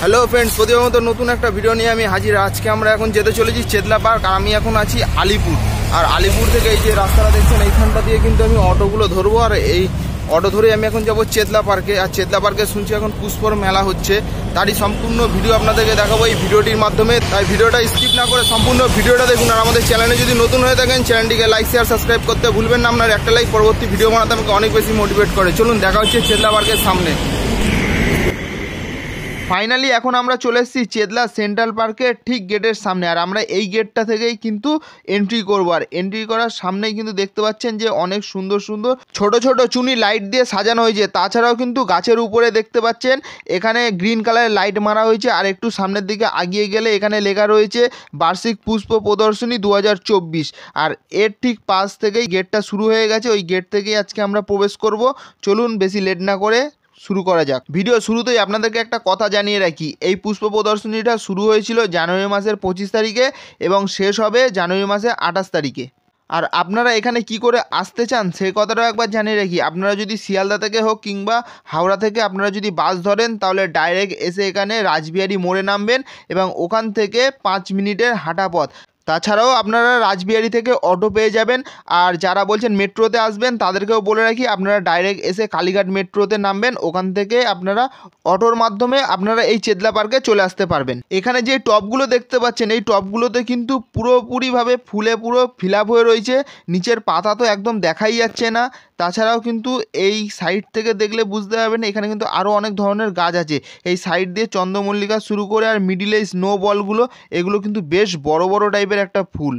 Hello friends, প্রতিবার মতো নতুন একটা ভিডিও নিয়ে আমি হাজির। আজকে আমরা এখন যেতে চলেছি চেতলা পার্ক, আর আমি এখন আছি আলিপুর। আর আলিপুর থেকে এই যে রাস্তাটা দেখছেন, এইখানটা দিয়ে কিন্তু আমি অটোগুলো ধরবো, আর এই অটো ধরে আমি এখন যাবো চেতলা পার্কে। আর চেতলা পার্কে শুনছি এখন পুষ্পর মেলা হচ্ছে, তারই সম্পূর্ণ ভিডিও আপনাদেরকে দেখাবো এই ভিডিওটির মাধ্যমে। তাই ভিডিওটা স্কিপ না করে সম্পূর্ণ ভিডিওটা দেখুন। আর আমাদের চ্যানেলে যদি নতুন হয়ে থাকেন, চ্যানেলটিকে লাইক শেয়ার সাবস্ক্রাইব করতে ভুলবেন না। আপনার একটা লাইক পরবর্তী ভিডিও বানাতে আমাকে অনেক বেশি মোটিভেট করে। চলুন দেখা হচ্ছে চেতলা পার্কের সামনে। ফাইনালি এখন আমরা চলে এসেছি চেতলা সেন্ট্রাল পার্কের ঠিক গেটের সামনে। আর আমরা এই গেটটা থেকেই কিন্তু এন্ট্রি করবো। আর এন্ট্রি করার সামনেই কিন্তু দেখতে পাচ্ছেন যে অনেক সুন্দর সুন্দর ছোট ছোট চুনি লাইট দিয়ে সাজানো হয়েছে। তাছাড়াও কিন্তু গাছের উপরে দেখতে পাচ্ছেন এখানে গ্রিন কালারের লাইট মারা হয়েছে। আর একটু সামনের দিকে এগিয়ে গেলে এখানে লেখা রয়েছে বার্ষিক পুষ্প প্রদর্শনী 2024। আর এর ঠিক পাশ থেকেই গেটটা শুরু হয়ে গেছে। ওই গেট থেকেই আজকে আমরা প্রবেশ করব। চলুন বেশি লেট না করে শুরু করা যাক। ভিডিও শুরুতেই আপনাদেরকে একটা কথা জানিয়ে রাখি, এই পুষ্প প্রদর্শনীটা শুরু হয়েছিল জানুয়ারি মাসের 25 তারিখে এবং শেষ হবে জানুয়ারি মাসের 28 তারিখে। আর আপনারা এখানে কি করে আসতে চান সেই কথাটাও একবার জানিয়ে রাখি। আপনারা যদি শিয়ালদা থেকে হোক কিংবা হাওড়া থেকে আপনারা যদি বাস ধরেন, তাহলে ডাইরেক্ট এসে এখানে রাসবিহারী মোড়ে নামবেন এবং ওখান থেকে 5 মিনিটের হাঁটা পথ। তাছাড়াও আপনারা রাসবিহারী থেকে অটো পেয়ে যাবেন। আর যারা বলছেন মেট্রোতে আসবেন, তাদেরকেও বলে রাখি আপনারা ডাইরেক্ট এসে কালীঘাট মেট্রোতে নামবেন। ওখান থেকে আপনারা অটোর মাধ্যমে আপনারা এই চেতলা পার্কে চলে আসতে পারবেন। এখানে যে টবগুলো দেখতে পাচ্ছেন, এই টবগুলোতে কিন্তু পুরোপুরিভাবে ফুলে পুরো ফিল আপ হয়ে রয়েছে। নিচের পাতা তো একদম দেখাই যাচ্ছে না। তাছাড়াও কিন্তু এই সাইড থেকে দেখলে বুঝতে পারবেন এখানে কিন্তু আরও অনেক ধরনের গাছ আছে। এই সাইড দিয়ে চন্দ্রমল্লিকা শুরু করে আর মিডিলে স্নো বলগুলো, এগুলো কিন্তু বেশ বড় বড় টাইপের একটা ফুল।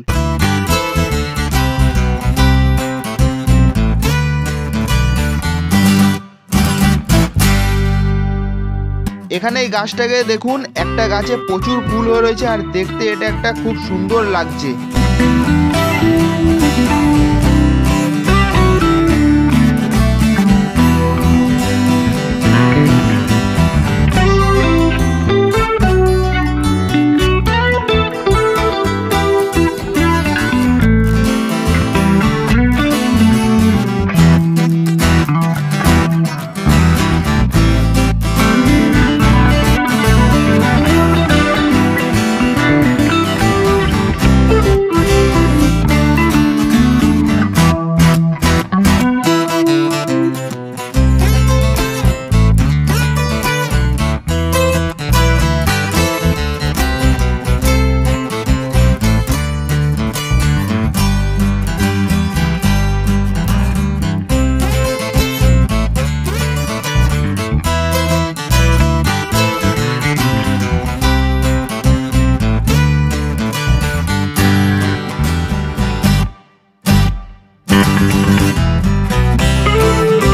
এখানে এই গাছটাকে দেখুন, একটা গাছে প্রচুর ফুল হয়ে রয়েছে আর দেখতে এটা একটা খুব সুন্দর লাগছে।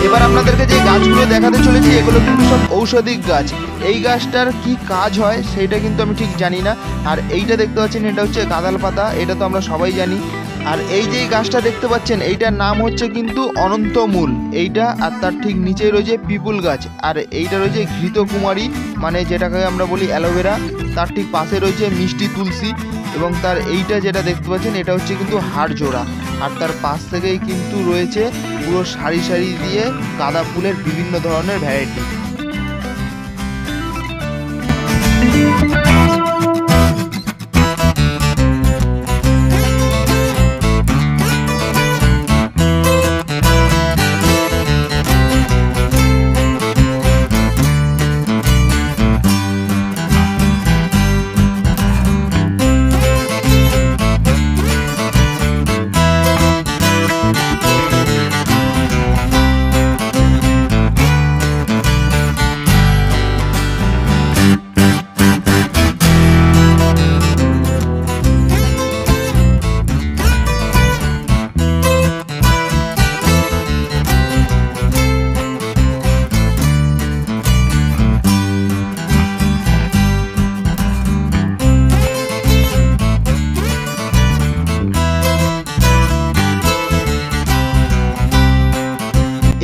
এবার আপনাদেরকে যে গাছগুলো দেখাতে চলেছি, এগুলো কিন্তু সব ঔষধিক গাছ। এই গাছটার কি কাজ হয় সেটা কিন্তু আমি ঠিক জানি না। আর এইটা দেখতে পাচ্ছেন, এটা হচ্ছে গাঁদাল পাতা, এটা তো আমরা সবাই জানি। আর এই যে গাছটা দেখতে পাচ্ছেন, এইটার নাম হচ্ছে কিন্তু অনন্তমূল এইটা। আর তার ঠিক নিচেই রয়েছে পিপুল গাছ। আর এইটা রয়েছে ঘৃতকুমারী, মানে যেটাকে আমরা বলি অ্যালোভেরা। তার ঠিক পাশে রয়েছে মিষ্টি তুলসী এবং তার এইটা যেটা দেখতে পাচ্ছেন, এটা হচ্ছে কিন্তু হাড় জোড়া। আর তার পাশ থেকেই কিন্তু রয়েছে পুরো সারি সারি দিয়ে গাঁদা ফুলের বিভিন্ন ধরনের ভ্যারাইটি।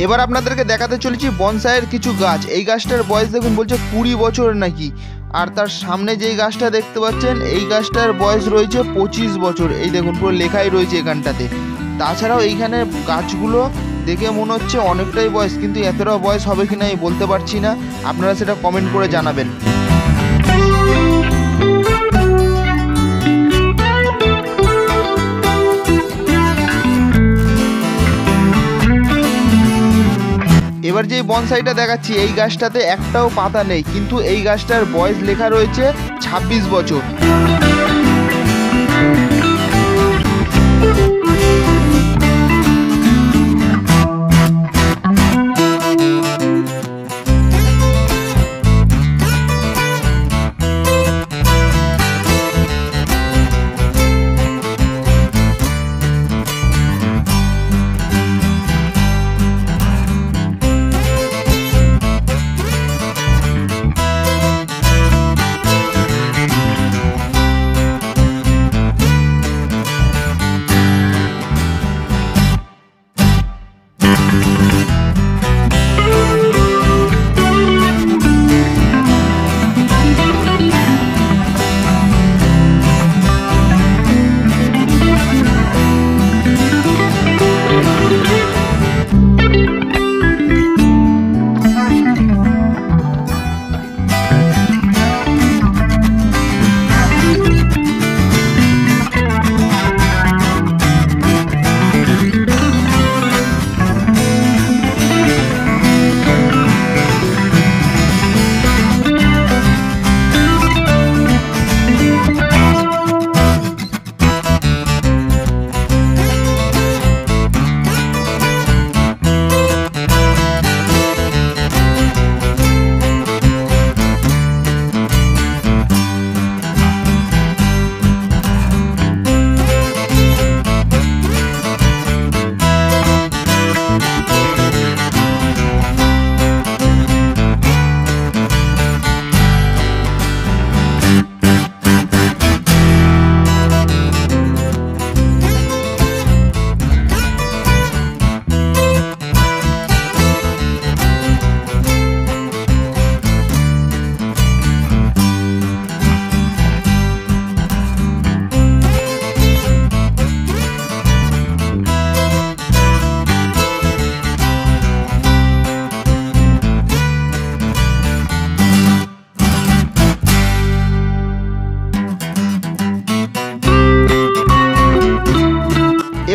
এবার আপনাদেরকে দেখাতে চলেছি বনসাইয়ের কিছু গাছ। এই গাছটার বয়স দেখুন, বলছে 20 বছর নাকি। আর তার সামনে যেই গাছটা দেখতে পাচ্ছেন, এই গাছটার বয়স রয়েছে 25 বছর। এই দেখুন পুরো লেখাই রয়েছে এখানটাতে। তাছাড়াও এইখানে গাছগুলো দেখে মনে হচ্ছে অনেকটাই বয়স, কিন্তু এতটা বয়স হবে কিনা আমি বলতে পারছি না। আপনারা সেটা কমেন্ট করে জানাবেন। এবার যে বনসাইটা দেখাচ্ছি এই গাছটাতে একটাও পাতা নেই, কিন্তু এই গাছটার বয়স লেখা রয়েছে 26 বছর।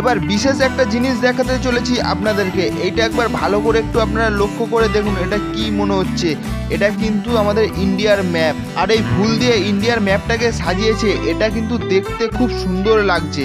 এবার বিশেষ একটা জিনিস দেখাতে চলেছি আপনাদেরকে, এইটা একবার ভালো করে একটু আপনারা লক্ষ্য করে দেখুন এটা কি মনে হচ্ছে। এটা কিন্তু আমাদের ইন্ডিয়ার ম্যাপ, আর এই ফুল দিয়ে ইন্ডিয়ার ম্যাপটাকে সাজিয়েছে, এটা কিন্তু দেখতে খুব সুন্দর লাগছে।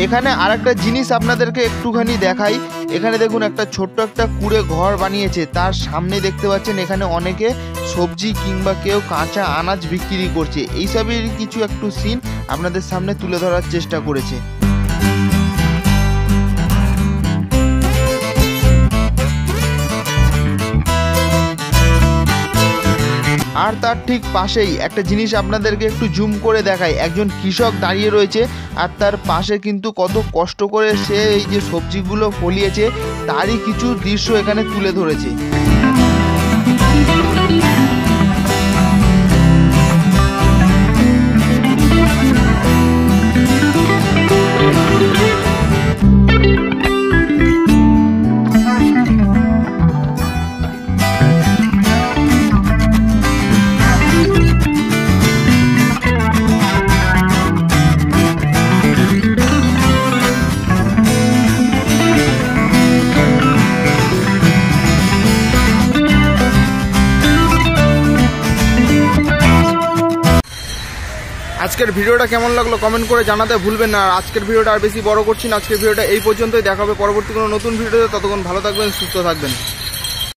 এখানে আরেকটা জিনিস আপনাদেরকে একটুখানি দেখাই। এখানে দেখুন একটা ছোট্ট একটা কুড়ে ঘর বানিয়েছে, তার সামনে দেখতে পাচ্ছেন এখানে অনেকে সবজি কিংবা কেউ কাঁচা আনাজ বিক্রি করছে। এইসবের কিছু একটু সিন আপনাদের সামনে তুলে ধরার চেষ্টা করেছে। আর তার ঠিক পাশেই একটা জিনিস আপনাদেরকে একটু জুম করে দেখাই, একজন কৃষক দাঁড়িয়ে রয়েছে আর তার পাশে কিন্তু কত কষ্ট করে সে এই যে সবজিগুলো ফলিয়েছে তারই কিছু দৃশ্য এখানে তুলে ধরেছে। আজকের ভিডিওটা কেমন লাগলো কমেন্ট করে জানাতে ভুলবেন না। আর আজকের ভিডিওটা আর বেশি বড় করছি না, আজকের ভিডিওটা এই পর্যন্তই। দেখা হবে পরবর্তী কোনো নতুন ভিডিওতে। ততক্ষণ ভালো থাকবেন, সুস্থ থাকবেন।